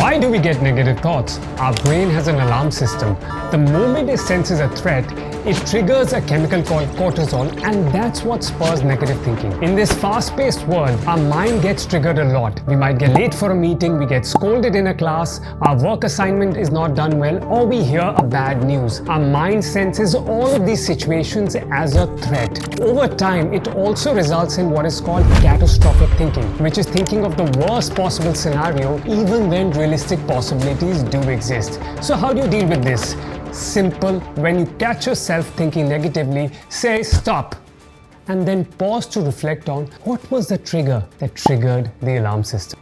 Why do we get negative thoughts? Our brain has an alarm system. The moment it senses a threat, it triggers a chemical called cortisol, and that's what spurs negative thinking. In this fast-paced world, our mind gets triggered a lot. We might get late for a meeting, we get scolded in a class, our work assignment is not done well, or we hear a bad news. Our mind senses all of these situations as a threat. Over time, it also results in what is called catastrophic thinking, which is thinking of the worst possible scenario even when realistic possibilities do exist. So how do you deal with this? Simple. When you catch yourself thinking negatively, say stop and then pause to reflect on what was the trigger that triggered the alarm system.